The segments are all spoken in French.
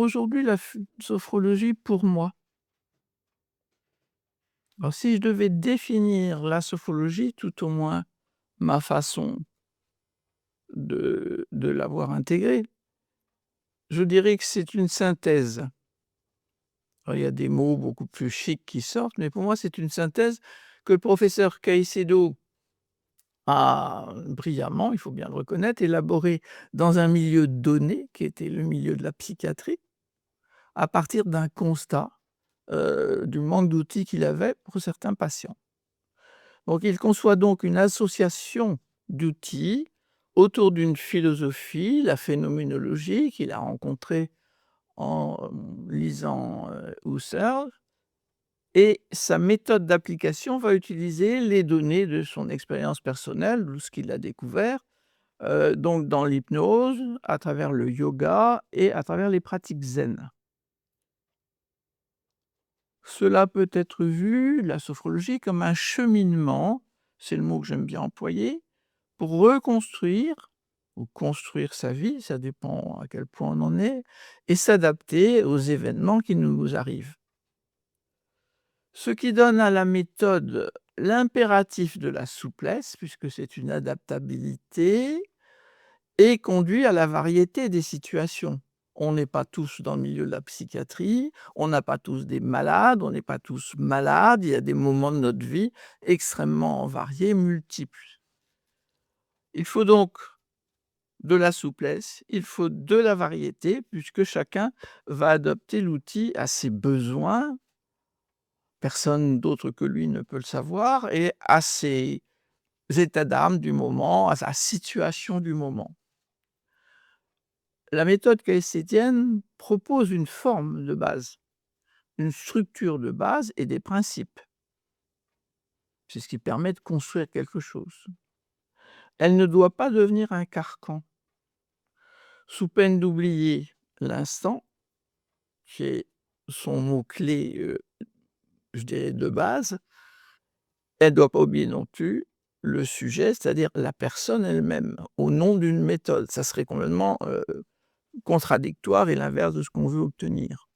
aujourd'hui la sophrologie pour moi? Alors si je devais définir la sophrologie, tout au moins ma façon de l'avoir intégrée, je dirais que c'est une synthèse. Alors il y a des mots beaucoup plus chics qui sortent, mais pour moi c'est une synthèse que le professeur Caicedo a brillamment, il faut bien le reconnaître, élaborée dans un milieu donné, qui était le milieu de la psychiatrie, à partir d'un constat, du manque d'outils qu'il avait pour certains patients. Donc il conçoit donc une association d'outils autour d'une philosophie, la phénoménologie, qu'il a rencontrée en lisant, Husserl, et sa méthode d'application va utiliser les données de son expérience personnelle, de ce qu'il a découvert, donc dans l'hypnose, à travers le yoga et à travers les pratiques zen. Cela peut être vu, la sophrologie, comme un cheminement, c'est le mot que j'aime bien employer, pour reconstruire ou construire sa vie, ça dépend à quel point on en est, et s'adapter aux événements qui nous arrivent. Ce qui donne à la méthode l'impératif de la souplesse, puisque c'est une adaptabilité, et conduit à la variété des situations. On n'est pas tous dans le milieu de la psychiatrie, on n'a pas tous des malades, on n'est pas tous malades, il y a des moments de notre vie extrêmement variés, multiples. Il faut donc de la souplesse, il faut de la variété, puisque chacun va adapter l'outil à ses besoins, personne d'autre que lui ne peut le savoir, et à ses états d'âme du moment, à sa situation du moment. La méthode caïcédienne propose une forme de base, une structure de base et des principes. C'est ce qui permet de construire quelque chose. Elle ne doit pas devenir un carcan, sous peine d'oublier l'instant, qui est son mot-clé, je dirais de base. Elle ne doit pas oublier non plus le sujet, c'est-à-dire la personne elle-même, au nom d'une méthode. Ça serait complètement, contradictoire et l'inverse de ce qu'on veut obtenir.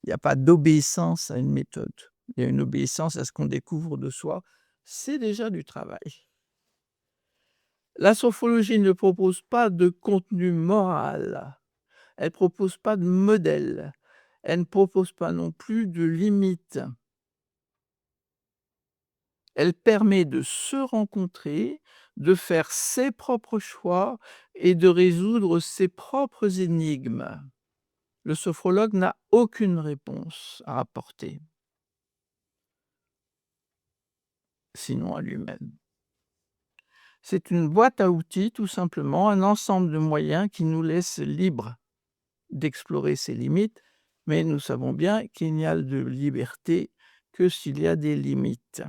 Il n'y a pas d'obéissance à une méthode. Il y a une obéissance à ce qu'on découvre de soi. C'est déjà du travail. La sophrologie ne propose pas de contenu moral. Elle propose pas de modèle. Elle ne propose pas non plus de limites. Elle permet de se rencontrer, de faire ses propres choix et de résoudre ses propres énigmes. Le sophrologue n'a aucune réponse à apporter, sinon à lui-même. C'est une boîte à outils, tout simplement, un ensemble de moyens qui nous laisse libres d'explorer ses limites, mais nous savons bien qu'il n'y a de liberté que s'il y a des limites.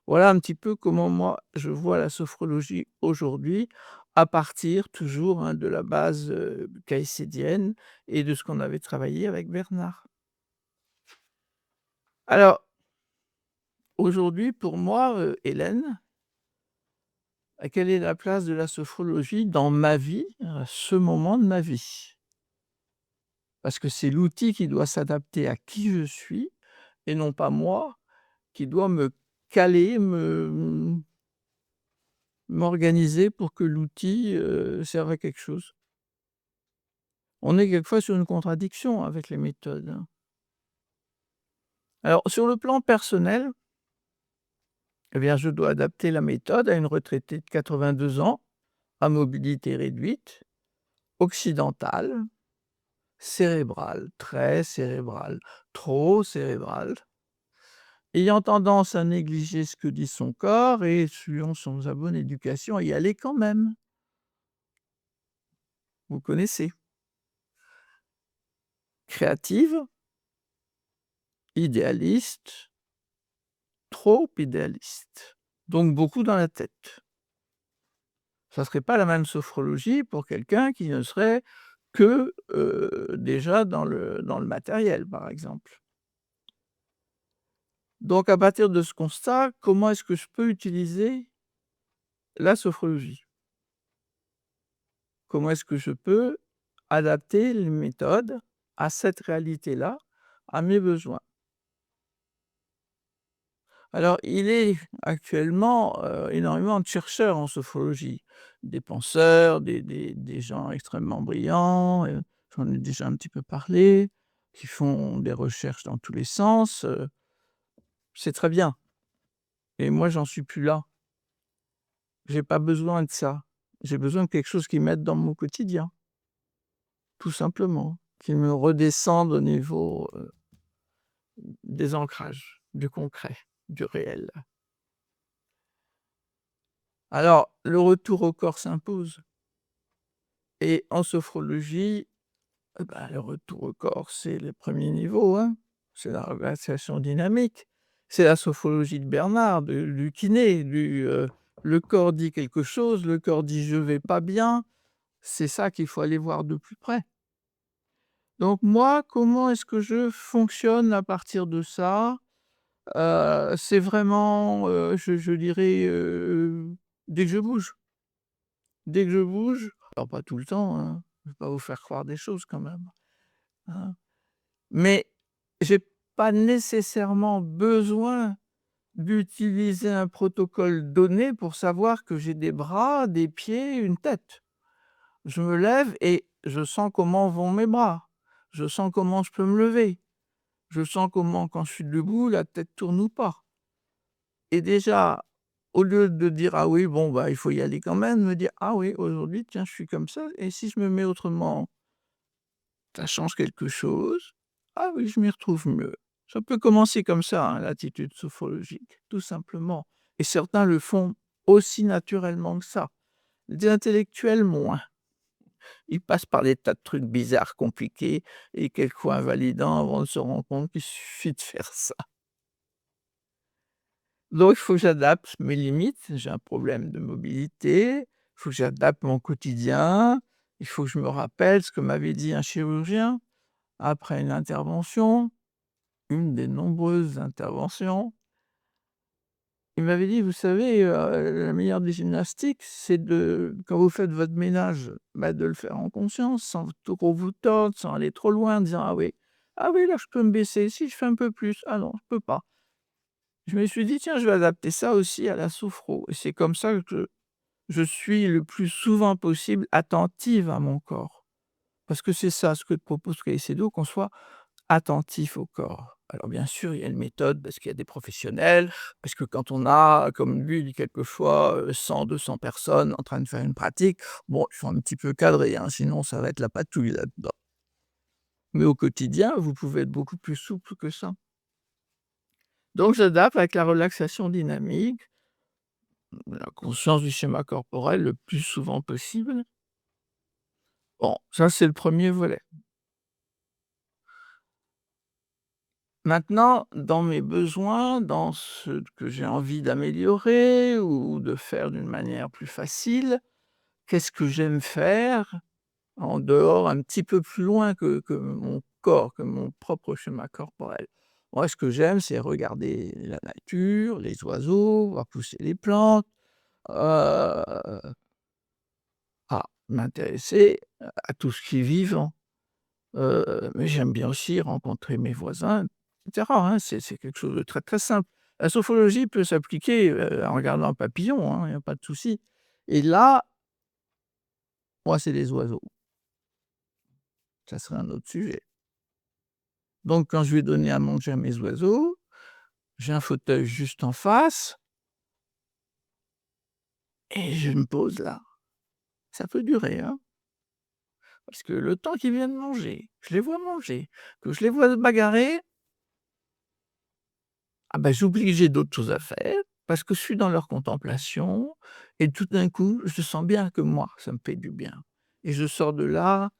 Voilà un petit peu comment moi je vois la sophrologie aujourd'hui, à partir toujours, hein, de la base, caïcédienne et de ce qu'on avait travaillé avec Bernard. Alors, aujourd'hui, pour moi, Hélène, quelle est la place de la sophrologie dans ma vie, à ce moment de ma vie? Parce que c'est l'outil qui doit s'adapter à qui je suis et non pas moi qui dois me caler, m'organiser pour que l'outil, serve à quelque chose. On est quelquefois sur une contradiction avec les méthodes, hein. Alors sur le plan personnel, eh bien, je dois adapter la méthode à une retraitée de 82 ans, à mobilité réduite, occidentale, cérébrale, très cérébrale, trop cérébrale, ayant tendance à négliger ce que dit son corps et suivant sa bonne éducation, à y aller quand même. Vous connaissez. Créative, idéaliste, trop idéaliste, donc beaucoup dans la tête. Ça serait pas la même sophrologie pour quelqu'un qui ne serait que, déjà dans le matériel, par exemple. Donc à partir de ce constat, comment est-ce que je peux utiliser la sophrologie? Comment est-ce que je peux adapter les méthodes à cette réalité-là, à mes besoins. Alors, il est actuellement, énormément de chercheurs en sophrologie, des penseurs, des gens extrêmement brillants, j'en ai déjà un petit peu parlé, qui font des recherches dans tous les sens, c'est très bien et moi, j'en suis plus là. J'ai pas besoin de ça. J'ai besoin de quelque chose qui m'aide dans mon quotidien, tout simplement, qui me redescende au niveau, des ancrages, du concret, du réel. Alors, le retour au corps s'impose et en sophrologie, le retour au corps, c'est le premier niveau, hein. C'est la relaxation dynamique. C'est la sophrologie de Bernard, du kiné, le corps dit quelque chose, le corps dit: «Je vais pas bien». C'est ça qu'il faut aller voir de plus près. Donc moi, comment est-ce que je fonctionne à partir de ça? C'est vraiment, je dirais, dès que je bouge. Dès que je bouge, alors pas tout le temps, hein, je vais pas vous faire croire des choses quand même, hein. Mais j'ai pas nécessairement besoin d'utiliser un protocole donné pour savoir que j'ai des bras, des pieds, une tête. Je me lève et je sens comment vont mes bras. Je sens comment je peux me lever. Je sens comment, quand je suis debout, la tête tourne ou pas. Et déjà, au lieu de dire: «Ah oui, bon, bah, il faut y aller quand même», me dire: «Ah oui, aujourd'hui, tiens, je suis comme ça et si je me mets autrement, ça change quelque chose. Ah oui, je m'y retrouve mieux». Ça peut commencer comme ça, hein, l'attitude sophrologique, tout simplement. Et certains le font aussi naturellement que ça. Les intellectuels, moins. Ils passent par des tas de trucs bizarres, compliqués et quelquefois invalidants avant de se rendre compte qu'il suffit de faire ça. Donc il faut que j'adapte mes limites. J'ai un problème de mobilité, il faut que j'adapte mon quotidien, il faut que je me rappelle ce que m'avait dit un chirurgien après une intervention, une des nombreuses interventions. Il m'avait dit: «Vous savez, la meilleure des gymnastiques, c'est de quand vous faites votre ménage, de le faire en conscience, sans trop vous tordre, sans aller trop loin, en disant: "Ah oui, là, je peux me baisser. Si je fais un peu plus, ah non, je peux pas".» Je me suis dit: «Tiens, je vais adapter ça aussi à la sophro» et c'est comme ça que je suis le plus souvent possible attentive à mon corps. Parce que c'est ça ce que propose Caicedo, qu'on soit attentif au corps. Alors bien sûr, il y a une méthode parce qu'il y a des professionnels, parce que quand on a, comme lui dit quelquefois, 100-200 personnes en train de faire une pratique, bon, il faut un petit peu cadrer, hein, sinon ça va être la patouille là-dedans. Mais au quotidien, vous pouvez être beaucoup plus souple que ça. Donc j'adapte avec la relaxation dynamique, la conscience du schéma corporel le plus souvent possible. Bon, ça c'est le premier volet. Maintenant, dans mes besoins, dans ce que j'ai envie d'améliorer ou de faire d'une manière plus facile, qu'est-ce que j'aime faire en dehors, un petit peu plus loin que mon corps, que mon propre schéma corporel? Moi, ce que j'aime, c'est regarder la nature, les oiseaux, voir pousser les plantes, heu, m'intéresser à tout ce qui est vivant. Mais j'aime bien aussi rencontrer mes voisins et cetera, hein. C'est quelque chose de très, très simple. La sophrologie peut s'appliquer, en regardant un papillon, hein, il y a pas de souci. Et là, moi, c'est les oiseaux. Ça serait un autre sujet. Donc quand je vais donner à manger à mes oiseaux, j'ai un fauteuil juste en face et je me pose là. Ça peut durer, hein, parce que le temps qu'ils viennent manger, que je les vois se bagarrer. Ah bah, j'oublie que j'ai d'autres choses à faire, parce que je suis dans leur contemplation et tout d'un coup, je sens bien que moi, ça me fait du bien et je sors de là,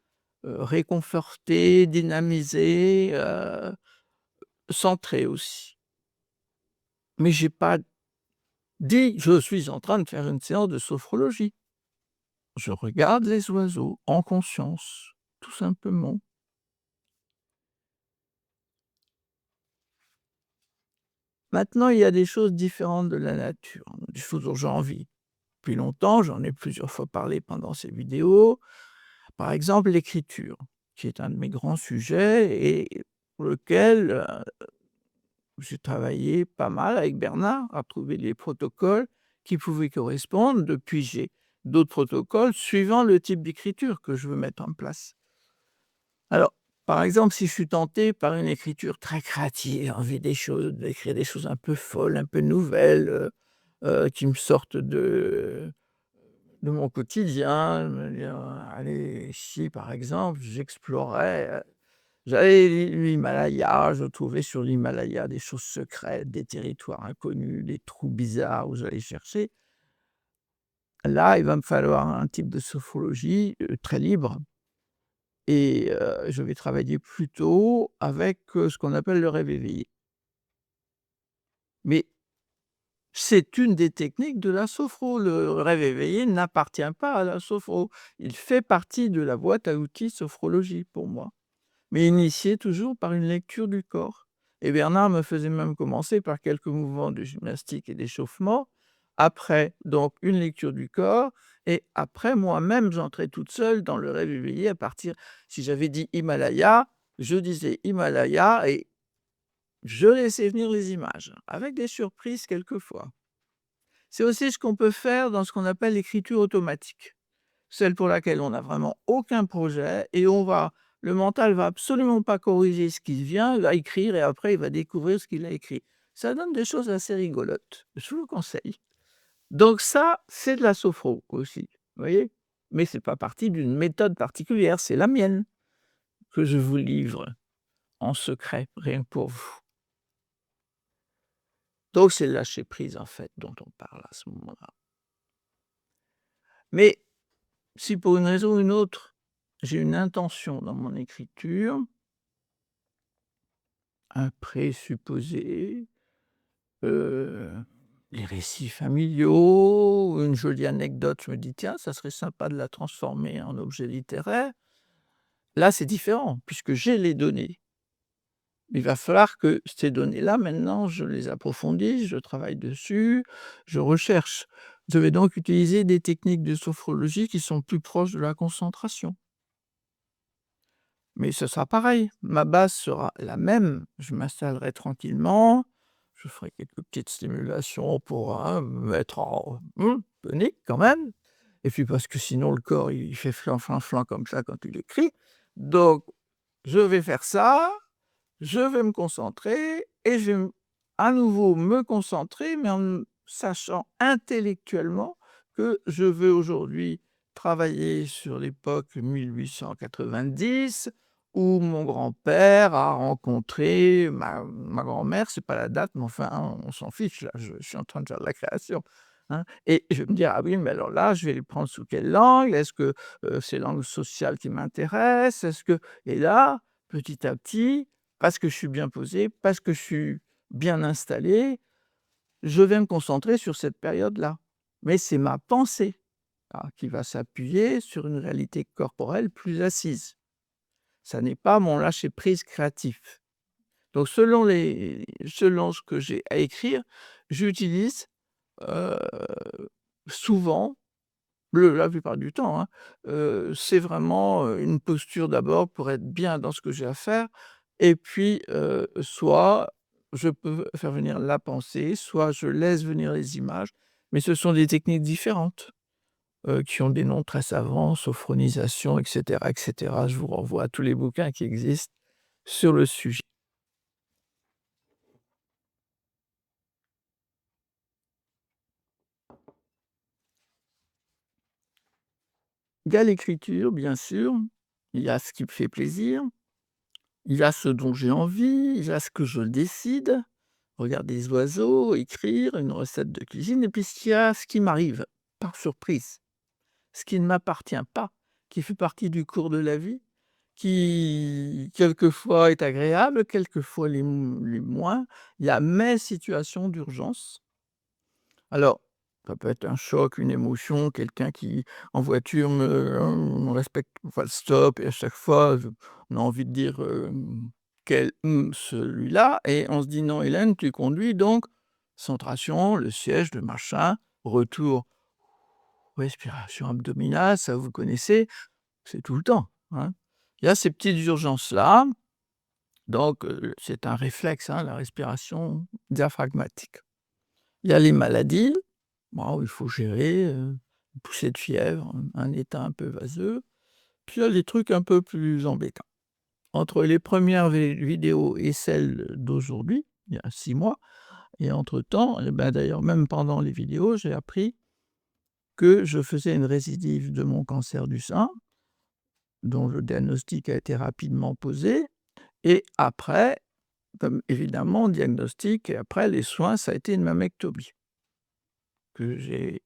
réconforté, dynamisé, centré aussi. Mais j'ai pas dit: «Je suis en train de faire une séance de sophrologie». Je regarde les oiseaux en conscience, tout simplement. Maintenant, il y a des choses différentes de la nature, des choses dont j'ai envie. Depuis longtemps, j'en ai plusieurs fois parlé pendant ces vidéos. Par exemple, l'écriture. qui est un de mes grands sujets et pour lequel, j'ai travaillé pas mal avec Bernard à trouver les protocoles qui pouvaient correspondre. Depuis, j'ai d'autres protocoles suivant le type d'écriture que je veux mettre en place. Alors, par exemple, si je suis tenté par une écriture très créative, j'ai envie d'écrire des choses un peu folles, un peu nouvelles, qui me sortent de mon quotidien, de me dire: «Allez, ici, par exemple, j'explorais, j'allais l'Himalaya, je trouvais sur l'Himalaya des choses secrètes, des territoires inconnus, des trous bizarres où j'allais chercher». Là, il va me falloir un type de sophrologie, très libre et je vais travailler plutôt avec, ce qu'on appelle le rêve éveillé. Mais c'est une des techniques de la sophro. Le rêve éveillé n'appartient pas à la sophro. Il fait partie de la boîte à outils sophrologie pour moi, mais initié toujours par une lecture du corps et Bernard me faisait même commencer par quelques mouvements de gymnastique et d'échauffement. Après, donc une lecture du corps et après moi-même, j'entrais toute seule dans le rêve éveillé à partir si j'avais dit Himalaya, je disais Himalaya et je laissais venir les images, avec des surprises quelquefois. C'est aussi ce qu'on peut faire dans ce qu'on appelle l'écriture automatique, celle pour laquelle on n'a vraiment aucun projet et le mental va absolument pas corriger ce qui vient, il va écrire et après il va découvrir ce qu'il a écrit. Ça donne des choses assez rigolotes, je vous le conseille. Donc ça, c'est de la sophro aussi, vous voyez? Mais c'est pas partie d'une méthode particulière, c'est la mienne que je vous livre en secret, rien que pour vous. Donc c'est le lâcher prise en fait dont on parle à ce moment-là. Mais si pour une raison ou une autre, j'ai une intention dans mon écriture, un présupposé, heu, les récits familiaux, une jolie anecdote, je me dis: «Tiens, ça serait sympa de la transformer en objet littéraire». Là, c'est différent puisque j'ai les données. Il va falloir que ces données-là, maintenant, je les approfondisse, je travaille dessus, je recherche. Je vais donc utiliser des techniques de sophrologie qui sont plus proches de la concentration. Mais ce sera pareil, ma base sera la même. Je m'installerai tranquillement, je ferai quelques petites stimulations pour, hein, me mettre en tonique quand même et puis parce que sinon le corps il fait flan, flan, flan comme ça quand il écrit. Donc je vais faire ça, je vais me concentrer et je vais à nouveau me concentrer, mais en sachant intellectuellement que je veux aujourd'hui travailler sur l'époque 1890 où mon grand-père a rencontré ma grand-mère. C'est pas la date, mais enfin, hein, on s'en fiche là, je suis en train de faire de la création, hein et je vais me dire: «Ah oui, mais alors là, je vais les prendre sous quelle langue? Est-ce que, c'est langue sociale qui m'intéresse? Est-ce que» et là, petit à petit, parce que je suis bien posé, parce que je suis bien installé, je vais me concentrer sur cette période-là. Mais c'est ma pensée, qui va s'appuyer sur une réalité corporelle plus assise. Ça n'est pas mon lâcher prise créatif. Donc selon ce que j'ai à écrire, j'utilise, heu, souvent, la plupart du temps, hein, c'est vraiment, une posture d'abord pour être bien dans ce que j'ai à faire et puis, soit je peux faire venir la pensée, soit je laisse venir les images, mais ce sont des techniques différentes, qui ont des noms très savants, sophronisation et cetera. Je vous renvoie à tous les bouquins qui existent sur le sujet. Il y a l'écriture, bien sûr, il y a ce qui me fait plaisir, il y a ce dont j'ai envie, il y a ce que je décide. Regarder des oiseaux, écrire une recette de cuisine et puis il y a ce qui m'arrive par surprise, ce qui ne m'appartient pas, qui fait partie du cours de la vie, qui quelquefois est agréable, quelquefois les moins. Il y a mes situations d'urgence. Alors, ça peut être un choc, une émotion, quelqu'un qui en voiture me respecte pas le stop et à chaque fois on a envie de dire, «Quel celui-là» et on se dit: «Non Hélène, tu conduis donc concentration, le siège, le machin, retour, respiration abdominale», ça vous connaissez, c'est tout le temps, hein. Il y a ces petites urgences-là, donc c'est un réflexe, hein, la respiration diaphragmatique. Il y a les maladies, bon, il faut gérer, une poussée de fièvre, un état un peu vaseux. Puis il y a les trucs un peu plus embêtants. Entre les premières vidéos et celles d'aujourd'hui, il y a 6 mois et entre-temps et bah, d'ailleurs même pendant les vidéos, j'ai appris que je faisais une récidive de mon cancer du sein, dont le diagnostic a été rapidement posé et après, comme évidemment diagnostic et après les soins, ça a été une mammectomie que j'ai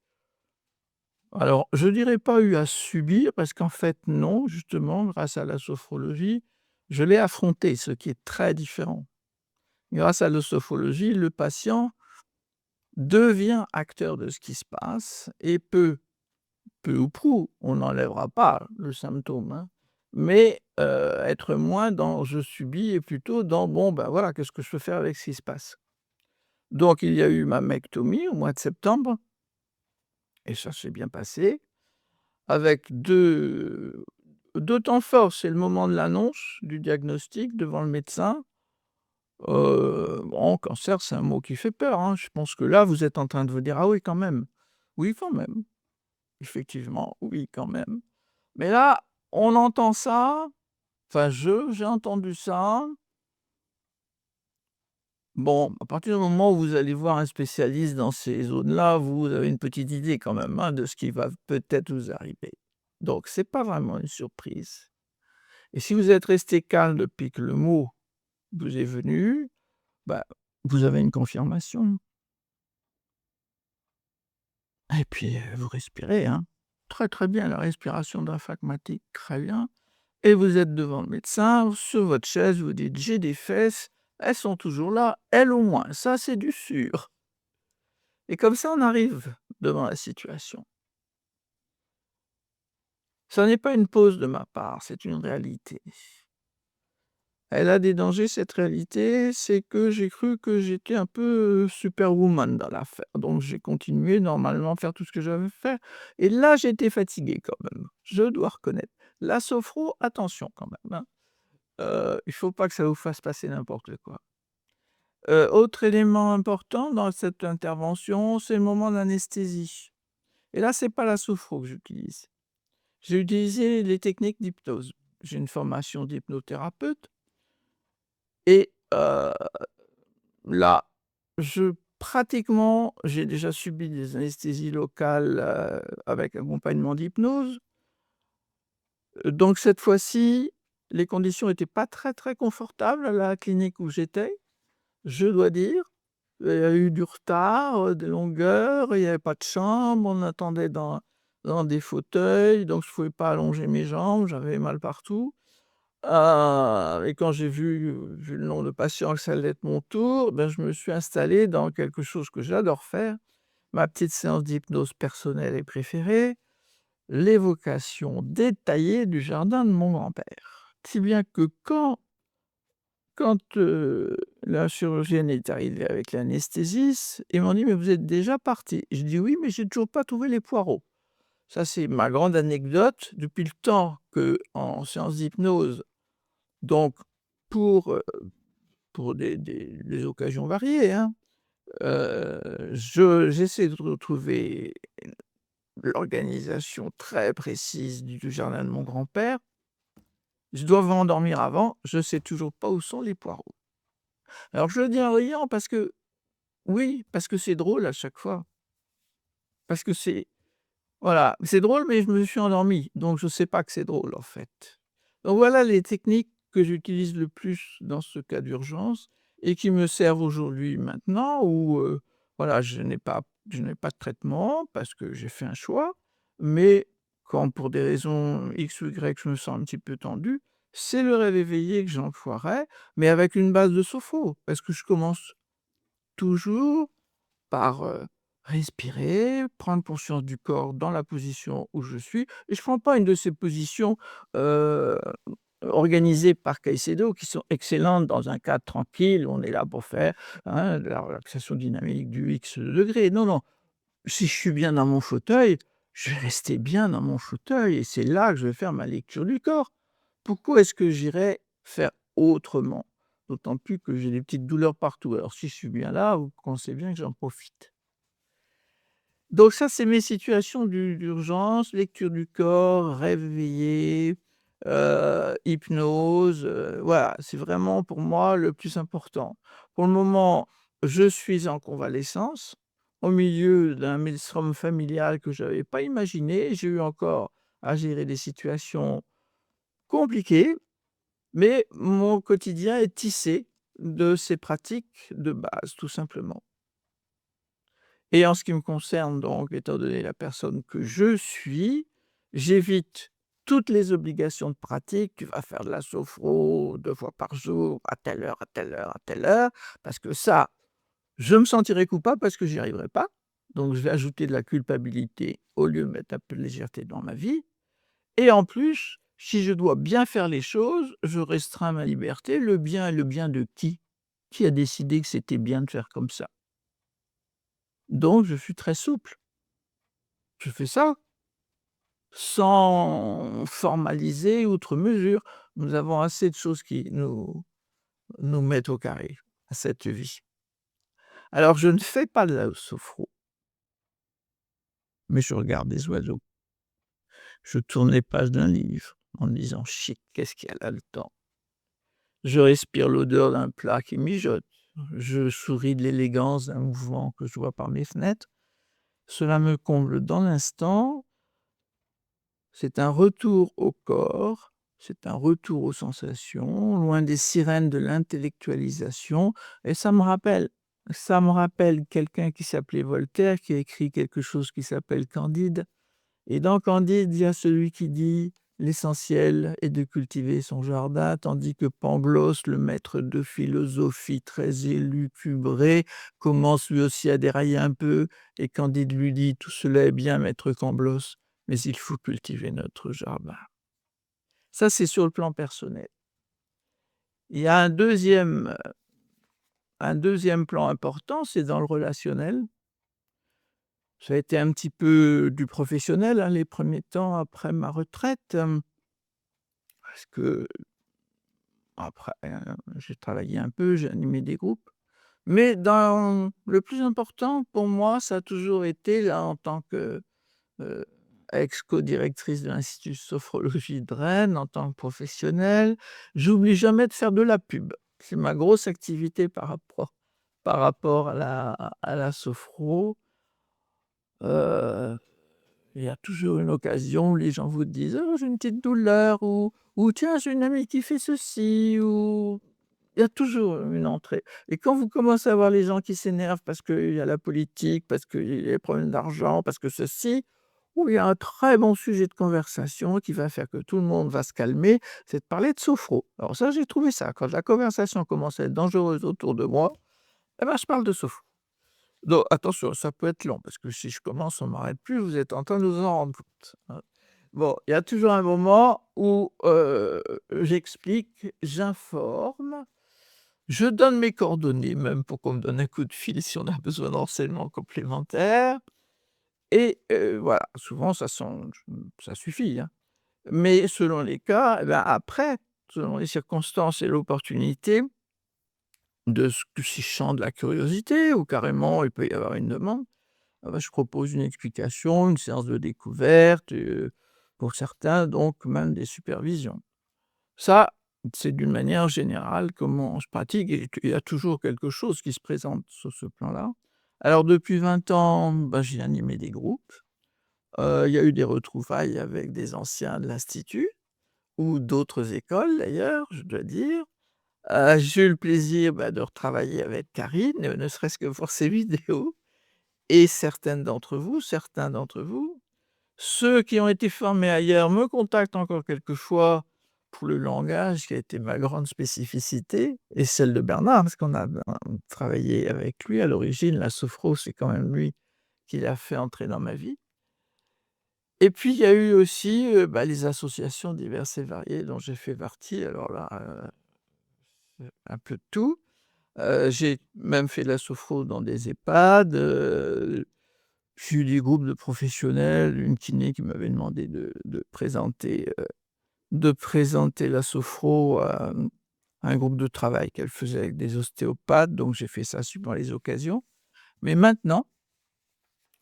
alors je dirais pas eu à subir parce qu'en fait non, justement grâce à la sophrologie, je l'ai affrontée, ce qui est très différent. Grâce à la sophrologie, le patient devient acteur de ce qui se passe et peu ou prou, on n'enlèvera pas le symptôme, hein, mais être moins dans «je subis» et plutôt dans «bon, ben, voilà, qu'est-ce que je peux faire avec ce qui se passe?» Donc il y a eu ma mammectomie au mois de septembre et ça s'est bien passé avec deux temps forts. C'est le moment de l'annonce du diagnostic devant le médecin. Bon, cancer, c'est un mot qui fait peur, hein. Je pense que là, vous êtes en train de vous dire: «Ah oui, quand même. Oui, quand même. Effectivement, oui, quand même». Mais là, on entend ça, enfin j'ai entendu ça. Bon, à partir du moment où vous allez voir un spécialiste dans ces zones-là, vous avez une petite idée quand même, hein, de ce qui va peut-être vous arriver. Donc c'est pas vraiment une surprise et si vous êtes resté calme depuis que le mot vous est venu, bah, vous avez une confirmation et puis, vous respirez, hein. Très, très bien la respiration diaphragmatique, très bien. Et vous êtes devant le médecin, sur votre chaise, vous dites: «J'ai des fesses, elles sont toujours là, elles au moins, ça c'est du sûr» et comme ça on arrive devant la situation. Ça n'est pas une pause de ma part, c'est une réalité. Elle a des dangers cette réalité, c'est que j'ai cru que j'étais un peu, superwoman dans l'affaire, donc j'ai continué normalement à faire tout ce que j'avais à faire et là j'étais fatigué quand même, je dois reconnaître. La sophro, attention quand même, hein, il faut pas que ça vous fasse passer n'importe quoi. Autre élément important dans cette intervention, c'est le moment d'anesthésie et là, c'est pas la sophro que j'utilise. J'ai utilisé les techniques d'hypnose. J'ai une formation d'hypnothérapeute et là, j'ai déjà subi des anesthésies locales, avec accompagnement d'hypnose. Donc cette fois-ci, les conditions étaient pas très, très confortables à la clinique où j'étais, je dois dire. Il y a eu du retard, des longueurs, il y avait pas de chambre, on attendait dans des fauteuils, donc je pouvais pas allonger mes jambes, j'avais mal partout. Et quand j'ai vu le nombre de patients que ça allait être mon tour, ben, je me suis installé dans quelque chose que j'adore faire, ma petite séance d'hypnose personnelle et préférée, l'évocation détaillée du jardin de mon grand-père. Si bien que quand la chirurgienne est arrivée avec l'anesthésiste, ils m'ont dit: «Mais vous êtes déjà parti?» Je dis: «Oui, mais j'ai toujours pas trouvé les poireaux». Ça, c'est ma grande anecdote depuis le temps qu'en séance d'hypnose, donc pour, pour des occasions variées, hein, j'essaie de retrouver l'organisation très précise du jardin de mon grand-père. Je dois m'endormir avant, je sais toujours pas où sont les poireaux. Alors je le dis en riant parce que oui, parce que c'est drôle à chaque fois. Parce que voilà, c'est drôle, mais je me suis endormi, donc je sais pas que c'est drôle, en fait. Donc voilà les techniques que j'utilise le plus dans ce cas d'urgence et qui me servent aujourd'hui maintenant où, voilà, je n'ai pas de traitement parce que j'ai fait un choix, mais quand pour des raisons X ou Y, je me sens un petit peu tendu, c'est le rêve éveillé que j'emploierai, mais avec une base de sophro, parce que je commence toujours par, respirer, prendre conscience du corps dans la position où je suis et je prends pas une de ces positions, heu, organisées par Caicedo qui sont excellentes dans un cadre tranquille, où on est là pour faire, hein, de la relaxation dynamique du X degrés. Non, non, si je suis bien dans mon fauteuil, je vais rester bien dans mon fauteuil et c'est là que je vais faire ma lecture du corps. pourquoi est-ce que j'irais faire autrement? D'autant plus que j'ai des petites douleurs partout. Alors si je suis bien là, vous pensez bien que j'en profite. Donc ça, c'est mes situations d'urgence, lecture du corps, rêve éveillé, hypnose, voilà, c'est vraiment pour moi le plus important. Pour le moment, je suis en convalescence, au milieu d'un maelstrom familial que je n'avais pas imaginé. J'ai eu encore à gérer des situations compliquées, mais mon quotidien est tissé de ces pratiques de base, tout simplement. Et en ce qui me concerne donc, étant donné la personne que je suis, j'évite toutes les obligations de pratique. Tu vas faire de la sophro 2 fois par jour, à telle heure, à telle heure, à telle heure, parce que ça, je me sentirais coupable parce que j'y arriverai pas. Donc je vais ajouter de la culpabilité au lieu de mettre un peu de légèreté dans ma vie. Et en plus, si je dois bien faire les choses, je restreins ma liberté. Le bien est le bien de qui? Qui a décidé que c'était bien de faire comme ça? Donc je suis très souple. Je fais ça sans formaliser outre mesure. Nous avons assez de choses qui nous mettent au carré à cette vie. Alors je ne fais pas de la sophro, mais je regarde des oiseaux. Je tourne les pages d'un livre en me disant: «Chic, qu'est-ce qu'il y a là dedans?» Je respire l'odeur d'un plat qui mijote. Je souris de l'élégance d'un mouvement que je vois par mes fenêtres. Cela me comble dans l'instant. C'est un retour au corps, c'est un retour aux sensations, loin des sirènes de l'intellectualisation, et ça me rappelle quelqu'un qui s'appelait Voltaire, qui a écrit quelque chose qui s'appelle Candide, et dans Candide, il y a celui qui dit: «L'essentiel est de cultiver son jardin», tandis que Pangloss, le maître de philosophie très élucubré, commence lui aussi à dérailler un peu, et Candide lui dit: «Tout cela est bien, maître Pangloss, mais il faut cultiver notre jardin». Ça, c'est sur le plan personnel. Il y a un deuxième plan important, c'est dans le relationnel. Ça a été un petit peu du professionnel, hein, les premiers temps après ma retraite, parce que après, j'ai travaillé un peu, j'ai animé des groupes. Mais dans le plus important pour moi, ça a toujours été là en tant que, heu, ex-codirectrice de l'Institut de sophrologie de Rennes, en tant que professionnelle. J'oublie jamais de faire de la pub. C'est ma grosse activité par rapport à la sophro. Heu, il y a toujours une occasion où les gens vous disent: «Oh, j'ai une petite douleur» ou «Tiens, j'ai une amie qui fait ceci» ou il y a toujours une entrée, et quand vous commencez à voir les gens qui s'énervent parce qu'il y a la politique, parce qu'il y a les problèmes d'argent, parce que ceci, ou il y a un très bon sujet de conversation qui va faire que tout le monde va se calmer, c'est de parler de sophro. Alors ça, j'ai trouvé ça. Quand la conversation commence à être dangereuse autour de moi, eh ben, je parle de sophro. Donc attention, ça peut être long parce que si je commence, on ne m'arrête plus, vous êtes en train de vous en rendre compte, hein. Bon, il y a toujours un moment où, j'explique, j'informe, je donne mes coordonnées même pour qu'on me donne un coup de fil si on a besoin d'enseignements complémentaires, et voilà, souvent ça suffit, hein. Mais selon les cas, et ben, après, selon les circonstances et l'opportunité de ce que si je sens de la curiosité ou carrément il peut y avoir une demande, ah bah, je propose une explication, une séance de découverte, pour certains donc même des supervisions. Ça, c'est d'une manière générale comment je pratique, et il y a toujours quelque chose qui se présente sur ce plan-là. Alors depuis 20 ans, bah, j'ai animé des groupes, il y a eu des retrouvailles avec des anciens de l'institut ou d'autres écoles d'ailleurs, je dois dire. J'ai eu le plaisir, bah, de retravailler avec Karine, ne serait-ce que pour ses vidéos, et certains d'entre vous. Ceux qui ont été formés ailleurs me contactent encore quelquefois pour le langage qui a été ma grande spécificité et celle de Bernard, parce qu'on a travaillé avec lui à l'origine. La sophro, c'est quand même lui qui l'a fait entrer dans ma vie, et puis il y a eu aussi, bah, les associations diverses et variées dont j'ai fait partie. Alors là, un peu de tout. J'ai même fait de la sophro dans des EHPAD, j'ai eu des groupes de professionnels, une kiné qui m'avait demandé de présenter, de présenter la sophro à un groupe de travail qu'elle faisait avec des ostéopathes, donc j'ai fait ça suivant les occasions. Mais maintenant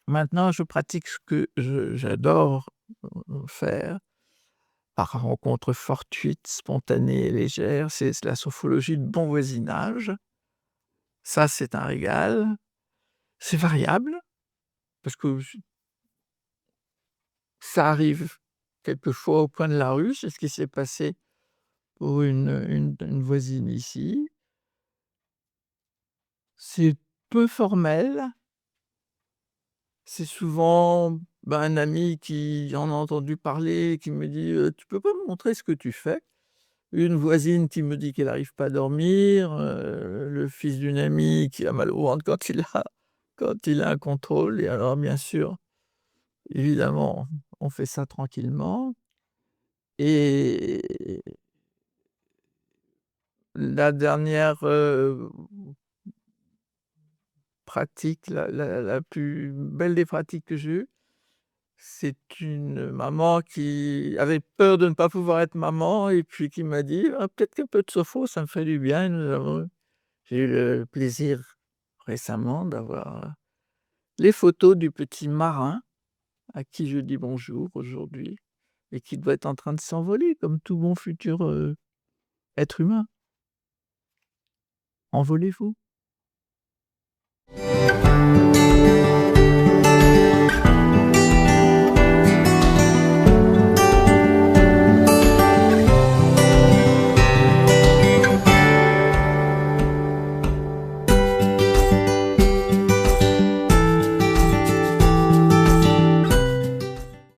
je pratique ce que j'adore, faire par rencontre fortuite, spontanée et légère, c'est la sophrologie de bon voisinage. Ça, c'est un régal. C'est variable parce que ça arrive quelquefois au coin de la rue, c'est ce qui s'est passé pour une voisine ici. C'est peu formel, c'est souvent, ben, un ami qui en a entendu parler, qui me dit: «Tu peux pas me montrer ce que tu fais?» Une voisine qui me dit qu'elle n'arrive pas à dormir, le fils d'une amie qui a mal au ventre quand il a un contrôle et alors bien sûr, évidemment, on fait ça tranquillement et la dernière, pratique, la plus belle des pratiques que j'ai eues, c'est une maman qui avait peur de ne pas pouvoir être maman et puis qui m'a dit: «Ah, peut-être qu'un peu de sophro, ça me fait du bien» et j'ai eu le plaisir récemment d'avoir les photos du petit marin à qui je dis bonjour aujourd'hui et qui doit être en train de s'envoler comme tout bon futur, être humain. Envolez-vous.